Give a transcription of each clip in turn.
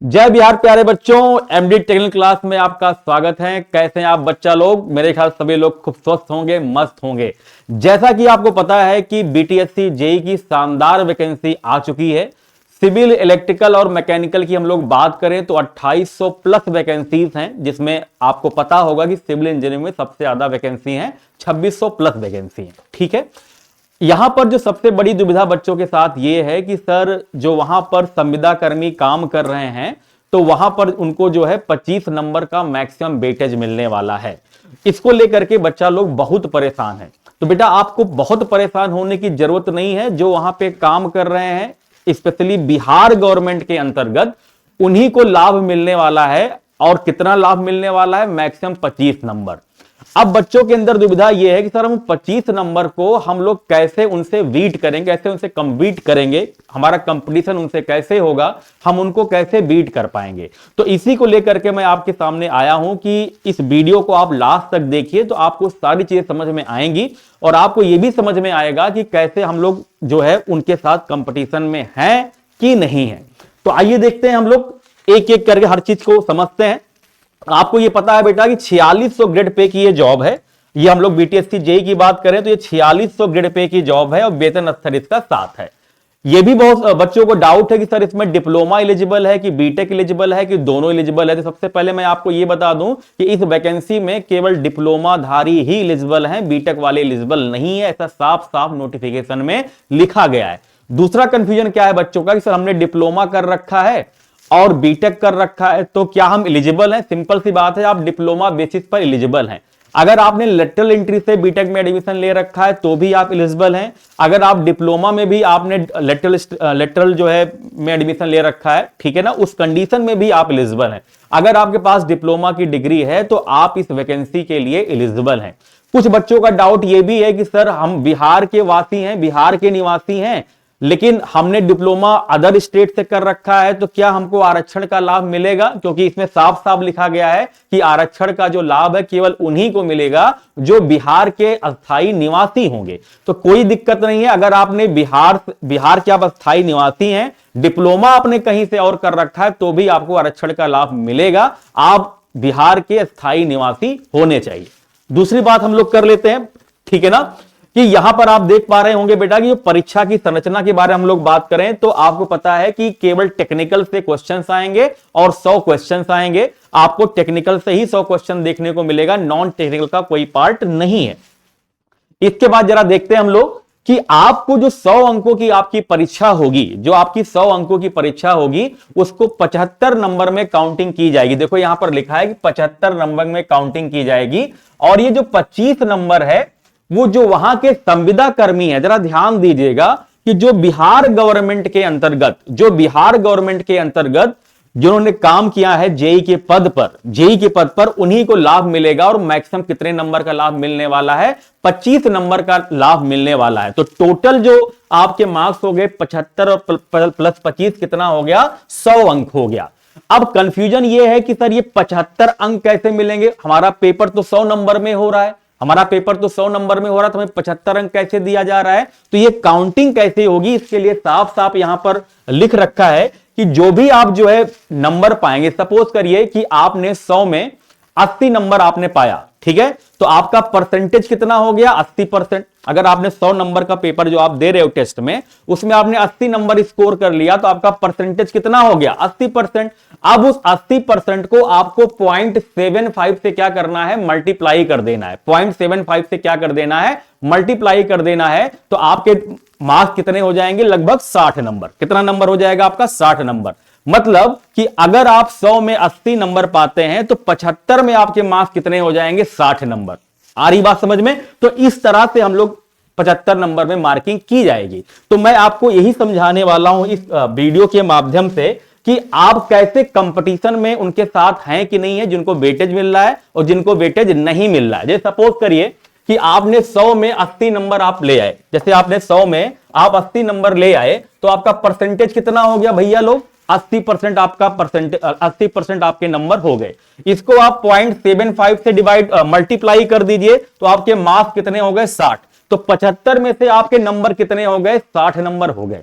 जय बिहार प्यारे बच्चों, एमडी टेक्निकल क्लास में आपका स्वागत है। कैसे हैं आप बच्चा लोग? मेरे ख्याल सभी लोग खूब स्वस्थ होंगे, मस्त होंगे। जैसा कि आपको पता है कि बीटीएससी जेई की शानदार वैकेंसी आ चुकी है। सिविल, इलेक्ट्रिकल और मैकेनिकल की हम लोग बात करें तो 2800 प्लस वैकेंसीज हैं, जिसमें आपको पता होगा कि सिविल इंजीनियरिंग में सबसे ज्यादा वैकेंसी है, 2600 प्लस वैकेंसी है। ठीक है, यहां पर जो सबसे बड़ी दुविधा बच्चों के साथ ये है कि सर जो वहां पर संविदा कर्मी काम कर रहे हैं तो वहां पर उनको जो है 25 नंबर का मैक्सिमम वेटेज मिलने वाला है। इसको लेकर के बच्चा लोग बहुत परेशान है। तो बेटा आपको बहुत परेशान होने की जरूरत नहीं है। जो वहां पे काम कर रहे हैं स्पेशली बिहार गवर्नमेंट के अंतर्गत, उन्हीं को लाभ मिलने वाला है। और कितना लाभ मिलने वाला है? Maximum 25 number. अब बच्चों के अंदर दुविधा यह है कि सर हम 25 नंबर को हम लोग कैसे उनसे बीट करेंगे, कैसे उनसे कम्पीट करेंगे, हमारा कंपटीशन उनसे कैसे होगा, हम उनको कैसे बीट कर पाएंगे। तो इसी को लेकर के मैं आपके सामने आया हूं कि इस वीडियो को आप लास्ट तक देखिए तो आपको सारी चीजें समझ में आएंगी और आपको यह भी समझ में आएगा कि कैसे हम लोग जो है उनके साथ कंपटीशन में हैं कि नहीं है। तो आइए देखते हैं, हम लोग एक एक करके हर चीज को समझते हैं। आपको ये पता है बेटा कि 4600 ग्रेड पे की ये जॉब है। ये हम लोग बीटीएससी जेई की बात करें तो ये 4600 ग्रेड पे की जॉब है और वेतन स्तर इसका 7 है। ये भी बहुत बच्चों को डाउट है कि सर इसमें डिप्लोमा एलिजिबल है कि बीटेक एलिजिबल है कि दोनों एलिजिबल है। तो सबसे पहले मैं आपको ये बता दूं कि इस वैकेंसी में केवल डिप्लोमा धारी ही एलिजिबल हैं, बीटेक वाले एलिजिबल नहीं है। ऐसा साफ साफ नोटिफिकेशन में लिखा गया है। दूसरा कंफ्यूजन क्या है बच्चों का कि सर हमने डिप्लोमा कर रखा है और बीटेक कर रखा है तो क्या हम एलिजिबल हैं? सिंपल सी बात है, आप डिप्लोमा बेसिस पर एलिजिबल हैं। अगर आपने लेटरल एंट्री से बीटेक में एडमिशन ले रखा है तो भी आप एलिजिबल हैं। अगर आप डिप्लोमा में भी आपने लेटरल जो है में एडमिशन ले रखा है, ठीक है ना, उस कंडीशन में भी आप एलिजिबल हैं। अगर आपके पास डिप्लोमा की डिग्री है तो आप इस वैकेंसी के लिए एलिजिबल हैं। कुछ बच्चों का डाउट यह भी है कि सर हम बिहार के वासी हैं, बिहार के निवासी हैं, लेकिन हमने डिप्लोमा अदर स्टेट से कर रखा है तो क्या हमको आरक्षण का लाभ मिलेगा? क्योंकि इसमें साफ साफ लिखा गया है कि आरक्षण का जो लाभ है केवल उन्हीं को मिलेगा जो बिहार के अस्थायी निवासी होंगे। तो कोई दिक्कत नहीं है। अगर आपने बिहार के आप अस्थायी निवासी हैं, डिप्लोमा आपने कहीं से और कर रखा है तो भी आपको आरक्षण का लाभ मिलेगा। आप बिहार के अस्थायी निवासी होने चाहिए। दूसरी बात हम लोग कर लेते हैं, ठीक है ना, कि यहां पर आप देख पा रहे होंगे बेटा कि जो परीक्षा की संरचना के बारे में हम लोग बात करें तो आपको पता है कि केवल टेक्निकल से क्वेश्चंस आएंगे और 100 क्वेश्चंस आएंगे। आपको टेक्निकल से ही 100 क्वेश्चन देखने को मिलेगा, नॉन टेक्निकल का कोई पार्ट नहीं है। इसके बाद जरा देखते हैं हम लोग कि आपको जो 100 अंकों की आपकी परीक्षा होगी, जो आपकी 100 अंकों की परीक्षा होगी उसको 75 नंबर में काउंटिंग की जाएगी। देखो यहां पर लिखा है कि 75 नंबर में काउंटिंग की जाएगी। और ये जो 25 नंबर है वो जो वहां के संविदा कर्मी है, जरा ध्यान दीजिएगा कि जो बिहार गवर्नमेंट के अंतर्गत जिन्होंने काम किया है जेई के पद पर उन्हीं को लाभ मिलेगा। और मैक्सिमम कितने नंबर का लाभ मिलने वाला है? 25 नंबर का लाभ मिलने वाला है। तो टोटल जो आपके मार्क्स हो गए 75 और प्लस 25 कितना हो गया? 100 अंक हो गया। अब कंफ्यूजन ये है कि सर ये 75 अंक कैसे मिलेंगे? हमारा पेपर तो 100 नंबर में हो रहा है, तो हमें 75 अंक कैसे दिया जा रहा है? तो ये काउंटिंग कैसे होगी? इसके लिए साफ साफ यहां पर लिख रखा है कि जो भी आप जो है नंबर पाएंगे, सपोज करिए कि आपने 100 में 80 नंबर आपने पाया, ठीक है, तो आपका परसेंटेज कितना हो गया? 80%। अगर आपने 100 नंबर का पेपर जो आप दे रहे हो टेस्ट में, उसमें आपने 80 नंबर स्कोर कर लिया तो आपका परसेंटेज कितना हो गया? 80%। अब उस 80% को आपको 0.75 से क्या करना है? मल्टीप्लाई कर देना है। 0.75 से क्या कर देना है? मल्टीप्लाई कर देना है। तो आपके मार्क्स कितने हो जाएंगे? लगभग 60 नंबर। कितना नंबर हो जाएगा आपका? 60 नंबर। मतलब कि अगर आप 100 में 80 नंबर पाते हैं तो 75 में आपके मार्क्स कितने हो जाएंगे? 60 नंबर। आ रही बात समझ में? तो इस तरह से हम लोग 75 नंबर में मार्किंग की जाएगी। तो मैं आपको यही समझाने वाला हूं इस वीडियो के माध्यम से कि आप कैसे कंपटीशन में उनके साथ हैं कि नहीं है, जिनको वेटेज मिल रहा है और जिनको वेटेज नहीं मिल रहा है। जैसे सपोज करिए कि आपने 100 में 80 नंबर आप ले आए, जैसे आपने 100 में आप 80 नंबर ले आए तो आपका परसेंटेज कितना हो गया भैया लोग? 80% आपका परसेंटेज, 80% आपके नंबर हो गए। इसको आप 0.75 से मल्टीप्लाई कर दीजिए तो आपके मार्क्स कितने हो गए? 60। तो 75 में से आपके नंबर कितने हो गए? 60 नंबर हो गए।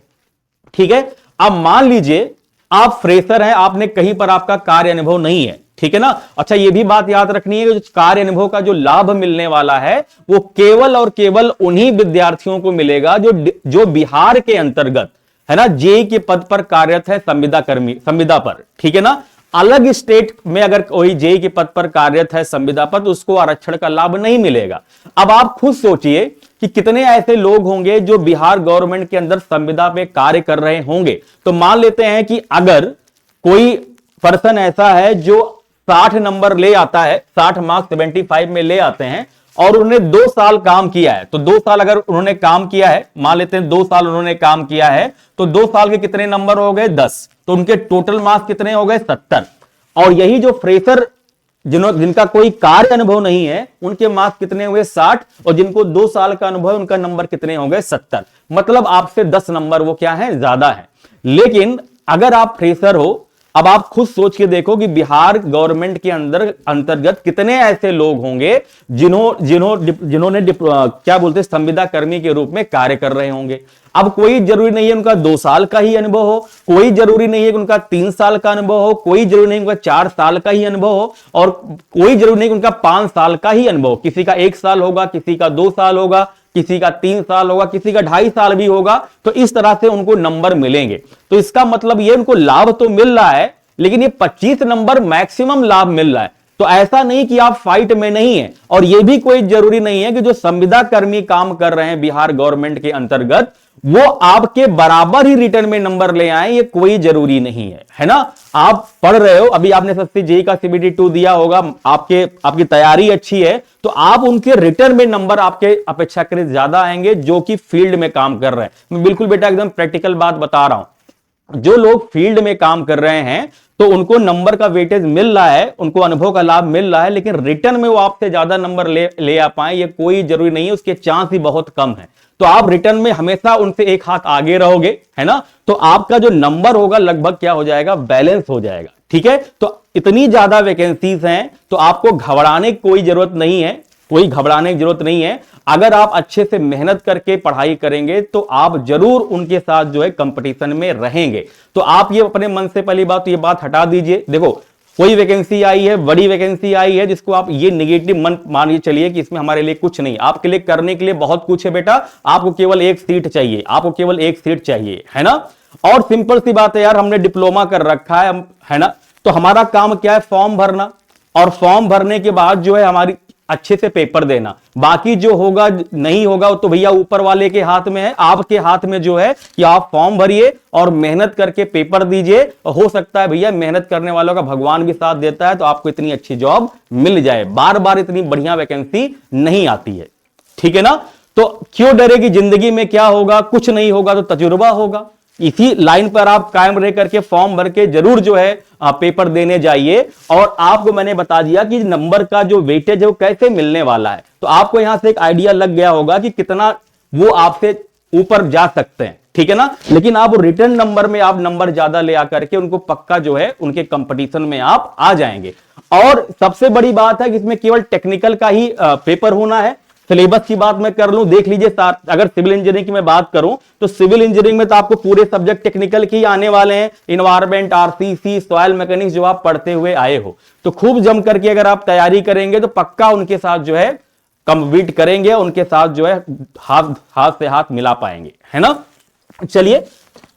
ठीक है, अब मान लीजिए आप फ्रेशर हैं, आपने कहीं पर आपका कार्य अनुभव नहीं है, ठीक है ना। अच्छा, ये भी बात याद रखनी है कि जो कार्य अनुभव का जो लाभ मिलने वाला है वो केवल और केवल उन्हीं विद्यार्थियों को मिलेगा जो बिहार के अंतर्गत, है ना, जेई के पद पर कार्यरत है, संविदा पर, ठीक है ना। अलग स्टेट में अगर कोई जेई के पद पर कार्यरत है संविदा पर, तो उसको आरक्षण का लाभ नहीं मिलेगा। अब आप खुद सोचिए कि कितने ऐसे लोग होंगे जो बिहार गवर्नमेंट के अंदर संविदा पे कार्य कर रहे होंगे। तो मान लेते हैं कि अगर कोई पर्सन ऐसा है जो 60 नंबर ले आता है, 60 मार्क्स 75 में ले आते हैं, और उन्होंने 2 साल काम किया है, तो 2 साल अगर उन्होंने काम किया है, मान लेते हैं 2 साल उन्होंने काम किया है, तो 2 साल के कितने नंबर हो गए? 10। तो उनके टोटल मार्क्स कितने हो गए? 70। और यही जो फ्रेशर जिनका कोई कार्य अनुभव नहीं है, उनके मार्क्स कितने हुए? 60। और जिनको 2 साल का अनुभव है, उनका नंबर कितने हो गए? 70। मतलब आपसे 10 नंबर वो क्या है? ज्यादा है। लेकिन अगर आप फ्रेशर हो, अब आप खुद सोच के देखो कि बिहार गवर्नमेंट के अंतर्गत कितने ऐसे लोग होंगे जिन्होंने क्या बोलते हैं, संविदा कर्मी के रूप में कार्य कर रहे होंगे। अब कोई जरूरी नहीं है उनका 2 साल का ही अनुभव हो, कोई जरूरी नहीं है कि उनका 3 साल का अनुभव हो, कोई जरूरी नहीं उनका 4 साल का ही अनुभव हो, और कोई जरूरी नहीं कि उनका 5 साल का ही अनुभव। किसी का 1 साल होगा, किसी का 2 साल होगा, किसी का 3 साल होगा, किसी का 2.5 साल भी होगा। तो इस तरह से उनको नंबर मिलेंगे। तो इसका मतलब ये उनको लाभ तो मिल रहा है, लेकिन ये 25 नंबर मैक्सिमम लाभ मिल रहा है। तो ऐसा नहीं कि आप फाइट में नहीं है, और यह भी कोई जरूरी नहीं है कि जो संविदा कर्मी काम कर रहे हैं बिहार गवर्नमेंट के अंतर्गत, वो आपके बराबर ही रिटर्न में नंबर ले आए, ये कोई जरूरी नहीं है ना। आप पढ़ रहे हो, अभी आपने सबसे जेई का CBT 2 दिया होगा, आपकी तैयारी अच्छी है, तो आप उनके रिटर्न में नंबर आपके अपेक्षाकृत ज्यादा आएंगे जो कि फील्ड में काम कर रहे हैं। मैं बिल्कुल बेटा एकदम प्रैक्टिकल बात बता रहा हूं। जो लोग फील्ड में काम कर रहे हैं तो उनको नंबर का वेटेज मिल रहा है, उनको अनुभव का लाभ मिल रहा है, लेकिन रिटर्न में वो आपसे ज्यादा नंबर ले आ पाए, ये कोई जरूरी नहीं है, उसके चांस ही बहुत कम है। तो आप रिटर्न में हमेशा उनसे एक हाथ आगे रहोगे, है ना। तो आपका जो नंबर होगा लगभग क्या हो जाएगा? बैलेंस हो जाएगा, ठीक है। तो इतनी ज्यादा वैकेंसीज हैं, तो आपको घबराने की कोई जरूरत नहीं है, कोई घबराने की जरूरत नहीं है। अगर आप अच्छे से मेहनत करके पढ़ाई करेंगे तो आप जरूर उनके साथ जो है कंपटीशन में रहेंगे। तो आप ये अपने मन से पहली बात तो ये बात हटा दीजिए। देखो, कोई वैकेंसी आई है, बड़ी वैकेंसी आई है, जिसको आप ये नेगेटिव मन मानिए चलिए कि इसमें हमारे लिए कुछ नहीं। आपके लिए करने के लिए बहुत कुछ है बेटा, आपको केवल एक सीट चाहिए, आपको केवल एक सीट चाहिए, है ना। और सिंपल सी बात है यार, हमने डिप्लोमा कर रखा है ना, तो हमारा काम क्या है? फॉर्म भरना, और फॉर्म भरने के बाद जो है हमारी अच्छे से पेपर देना। बाकी जो होगा नहीं होगा तो भैया ऊपर वाले के हाथ में है, आपके हाथ में जो है कि आप फॉर्म भरिए और मेहनत करके पेपर दीजिए। हो सकता है भैया मेहनत करने वालों का भगवान भी साथ देता है, तो आपको इतनी अच्छी जॉब मिल जाए। बार बार इतनी बढ़िया वैकेंसी नहीं आती है, ठीक है ना। तो क्यों डरे कि जिंदगी में क्या होगा? कुछ नहीं होगा तो तजुर्बा होगा। इसी लाइन पर आप कायम रह करके फॉर्म भर के जरूर जो है पेपर देने जाइए। और आपको मैंने बता दिया कि नंबर का जो वेटेज है वो कैसे मिलने वाला है, तो आपको यहां से एक आइडिया लग गया होगा कि कितना वो आपसे ऊपर जा सकते हैं, ठीक है ना। लेकिन आप रिटर्न नंबर में आप नंबर ज्यादा ले आकर के उनको पक्का जो है उनके कंपटीशन में आप आ जाएंगे। और सबसे बड़ी बात है कि इसमें केवल टेक्निकल का ही पेपर होना है। सिलेबस की बात मैं कर लूं, देख लीजिए, अगर सिविल इंजीनियरिंग की मैं बात करूं तो सिविल इंजीनियरिंग में तो आपको पूरे सब्जेक्ट टेक्निकल के ही आने वाले हैं। इन्वायरमेंट, RCC, सॉइल मैकेनिक्स जो आप पढ़ते हुए आए हो, तो खूब जम करके अगर आप तैयारी करेंगे तो पक्का उनके साथ जो है कम्पीट करेंगे, उनके साथ जो है हाथ से हाथ मिला पाएंगे, है ना। चलिए,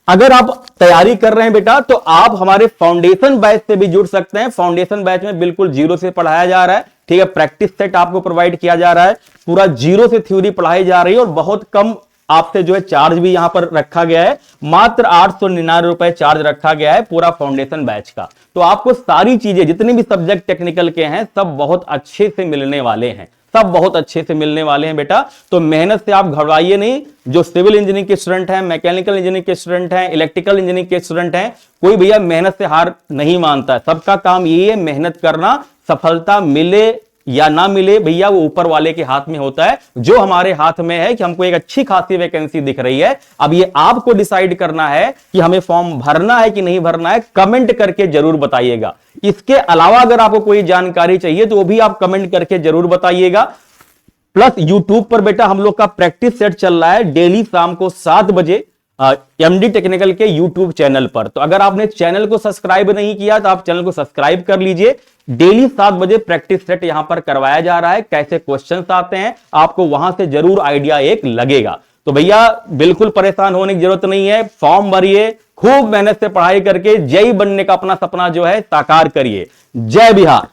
अगर आप तैयारी कर रहे हैं बेटा तो आप हमारे फाउंडेशन बैच से भी जुड़ सकते हैं। फाउंडेशन बैच में बिल्कुल जीरो से पढ़ाया जा रहा है, ठीक है। प्रैक्टिस सेट आपको प्रोवाइड किया जा रहा है, पूरा जीरो से थ्योरी पढ़ाई जा रही है, और बहुत कम आपसे जो है चार्ज भी यहां पर रखा गया है। मात्र 899 रुपए चार्ज रखा गया है पूरा फाउंडेशन बैच का। तो आपको सारी चीजें, जितने भी सब्जेक्ट टेक्निकल के हैं, सब बहुत अच्छे से मिलने वाले हैं, सब बहुत अच्छे से मिलने वाले हैं बेटा। तो मेहनत से आप घबराइए नहीं। जो सिविल इंजीनियरिंग के स्टूडेंट हैं, मैकेनिकल इंजीनियरिंग के स्टूडेंट हैं, इलेक्ट्रिकल इंजीनियरिंग के स्टूडेंट हैं, कोई भैया मेहनत से हार नहीं मानता है। सबका काम यही है, मेहनत करना। सफलता मिले या ना मिले भैया वो ऊपर वाले के हाथ में होता है। जो हमारे हाथ में है कि हमको एक अच्छी खासी वैकेंसी दिख रही है, अब ये आपको डिसाइड करना है कि हमें फॉर्म भरना है कि नहीं भरना है। कमेंट करके जरूर बताइएगा। इसके अलावा अगर आपको कोई जानकारी चाहिए तो वो भी आप कमेंट करके जरूर बताइएगा। प्लस यूट्यूब पर बेटा हम लोग का प्रैक्टिस सेट चल रहा है डेली शाम को 7 बजे। एमडी टेक्निकल के यूट्यूब चैनल पर। तो अगर आपने चैनल को सब्सक्राइब नहीं किया तो आप चैनल को सब्सक्राइब कर लीजिए। डेली 7 बजे प्रैक्टिस सेट यहां पर करवाया जा रहा है, कैसे क्वेश्चंस आते हैं आपको वहां से जरूर आइडिया एक लगेगा। तो भैया बिल्कुल परेशान होने की जरूरत नहीं है, फॉर्म भरिए, खूब मेहनत से पढ़ाई करके जेई बनने का अपना सपना जो है साकार करिए। जय बिहार।